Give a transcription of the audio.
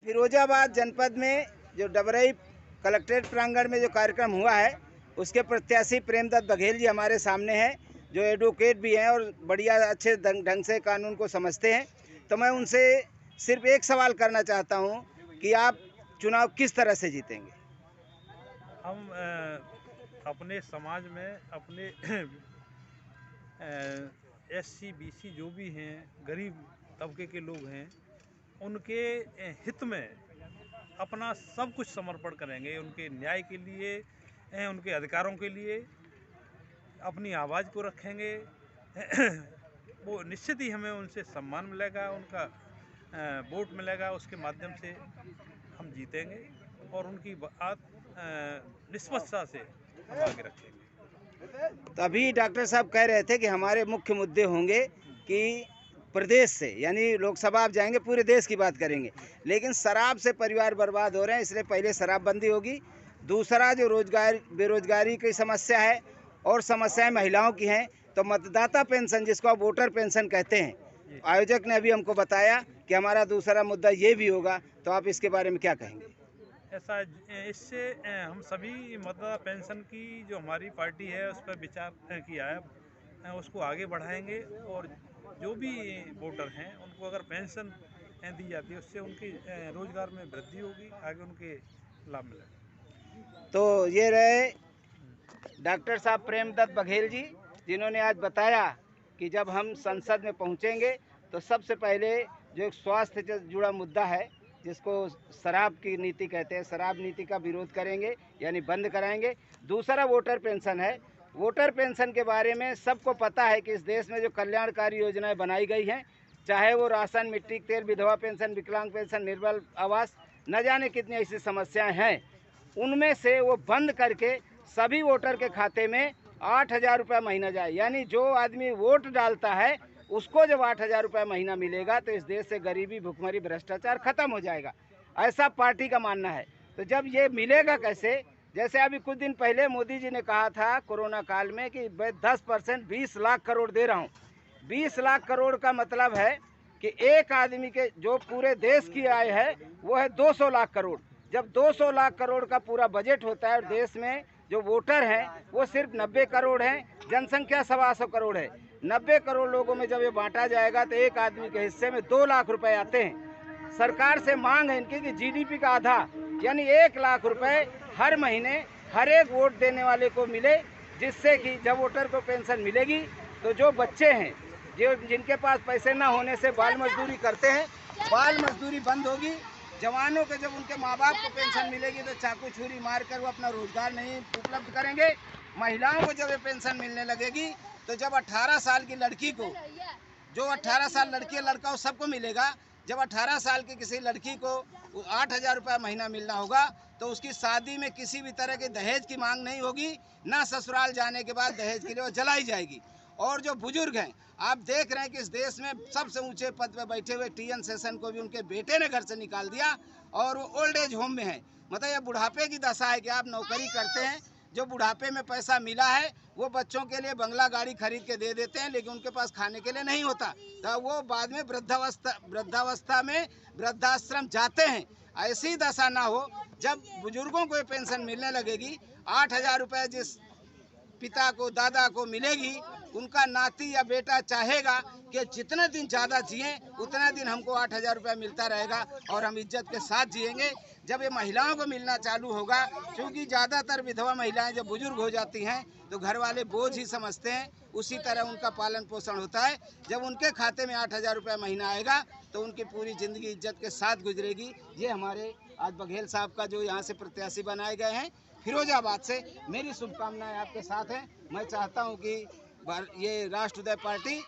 फिरोजाबाद जनपद में जो डबरई कलेक्ट्रेट प्रांगण में जो कार्यक्रम हुआ है, उसके प्रत्याशी प्रेमदत्त बघेल जी हमारे सामने हैं, जो एडवोकेट भी हैं और बढ़िया अच्छे ढंग से कानून को समझते हैं। तो मैं उनसे सिर्फ एक सवाल करना चाहता हूं कि आप चुनाव किस तरह से जीतेंगे? हम अपने समाज में अपने एससी बीसी जो भी हैं, गरीब तबके के लोग हैं, उनके हित में अपना सब कुछ समर्पण करेंगे। उनके न्याय के लिए, उनके अधिकारों के लिए अपनी आवाज़ को रखेंगे। वो निश्चित ही हमें उनसे सम्मान मिलेगा, उनका वोट मिलेगा, उसके माध्यम से हम जीतेंगे और उनकी बात निष्पक्षता से हम आगे रखेंगे। तो अभी डॉक्टर साहब कह रहे थे कि हमारे मुख्य मुद्दे होंगे कि प्रदेश से, यानी लोकसभा आप जाएंगे पूरे देश की बात करेंगे, लेकिन शराब से परिवार बर्बाद हो रहे हैं, इसलिए पहले शराबबंदी होगी। दूसरा जो बेरोजगारी की समस्या है और समस्याएं महिलाओं की हैं, तो मतदाता पेंशन जिसको आप वोटर पेंशन कहते हैं, आयोजक ने अभी हमको बताया कि हमारा दूसरा मुद्दा ये भी होगा। तो आप इसके बारे में क्या कहेंगे? ऐसा इससे हम सभी मतदाता पेंशन की जो हमारी पार्टी है उस पर विचार किया है, उसको आगे बढ़ाएंगे और जो भी वोटर हैं उनको अगर पेंशन दी जाती है उससे उनके रोजगार में वृद्धि होगी, आगे उनके लाभ मिलेगा। तो ये रहे डॉक्टर साहब प्रेमदत्त बघेल जी, जिन्होंने आज बताया कि जब हम संसद में पहुंचेंगे तो सबसे पहले जो एक स्वास्थ्य से जुड़ा मुद्दा है, जिसको शराब की नीति कहते हैं, शराब नीति का विरोध करेंगे, यानी बंद कराएंगे। दूसरा वोटर पेंशन है। वोटर पेंशन के बारे में सबको पता है कि इस देश में जो कल्याणकारी योजनाएं बनाई गई हैं, चाहे वो राशन, मिट्टी तेल, विधवा पेंशन, विकलांग पेंशन, निर्बल आवास, न जाने कितनी ऐसी समस्याएं हैं, उनमें से वो बंद करके सभी वोटर के खाते में 8,000 रुपये महीना जाए। यानी जो आदमी वोट डालता है उसको जब 8,000 रुपये महीना मिलेगा तो इस देश से गरीबी, भुखमरी, भ्रष्टाचार खत्म हो जाएगा, ऐसा पार्टी का मानना है। तो जब ये मिलेगा कैसे? जैसे अभी कुछ दिन पहले मोदी जी ने कहा था कोरोना काल में कि मैं 10% 20 लाख करोड़ दे रहा हूँ। 20 लाख करोड़ का मतलब है कि एक आदमी के जो पूरे देश की आय है वो है 200 लाख करोड़। जब 200 लाख करोड़ का पूरा बजट होता है और देश में जो वोटर हैं वो सिर्फ 90 करोड़ हैं, जनसंख्या 125 करोड़ है। 90 करोड़ लोगों में जब ये बांटा जाएगा तो एक आदमी के हिस्से में 2 लाख रुपए आते हैं। सरकार से मांग है इनकी कि जीडीपी का आधा, यानी 1 लाख रुपए हर महीने हर एक वोट देने वाले को मिले, जिससे कि जब वोटर को पेंशन मिलेगी तो जो बच्चे हैं, जो जिनके पास पैसे ना होने से बाल मजदूरी करते हैं, बाल मजदूरी बंद होगी। जवानों के जब उनके माँ बाप को पेंशन मिलेगी तो चाकू छुरी मार कर वो अपना रोजगार नहीं उपलब्ध करेंगे। महिलाओं को जब ये पेंशन मिलने लगेगी तो जब 18 साल की लड़की को, जो 18 साल लड़की है लड़का, वो सबको मिलेगा। जब 18 साल की किसी लड़की को 8,000 रुपये महीना मिलना होगा तो उसकी शादी में किसी भी तरह के दहेज की मांग नहीं होगी, ना ससुराल जाने के बाद दहेज के लिए वो जलाई जाएगी। और जो बुजुर्ग हैं, आप देख रहे हैं कि इस देश में सबसे ऊंचे पद पे बैठे हुए टीएन शेषन को भी उनके बेटे ने घर से निकाल दिया और वो ओल्ड एज होम में है। मतलब ये बुढ़ापे की दशा है कि आप नौकरी करते हैं, जो बुढ़ापे में पैसा मिला है वो बच्चों के लिए बंगला गाड़ी खरीद के दे देते हैं, लेकिन उनके पास खाने के लिए नहीं होता, तो वो बाद में वृद्धावस्था में वृद्धाश्रम जाते हैं। ऐसी दशा ना हो। जब बुजुर्गों को ये पेंशन मिलने लगेगी, 8,000 रुपये जिस पिता को, दादा को मिलेगी, उनका नाती या बेटा चाहेगा कि जितने दिन ज़्यादा जिए उतना दिन हमको 8,000 रुपया मिलता रहेगा और हम इज्जत के साथ जिएंगे। जब ये महिलाओं को मिलना चालू होगा, क्योंकि ज़्यादातर विधवा महिलाएं जब बुजुर्ग हो जाती हैं तो घर वाले बोझ ही समझते हैं, उसी तरह उनका पालन पोषण होता है। जब उनके खाते में 8,000 रुपया महीना आएगा तो उनकी पूरी ज़िंदगी इज्जत के साथ गुजरेगी। ये हमारे आज बघेल साहब का जो यहाँ से प्रत्याशी बनाए गए हैं फिरोजाबाद से, मेरी शुभकामनाएं आपके साथ हैं। मैं चाहता हूं कि ये राष्ट्रोदय पार्टी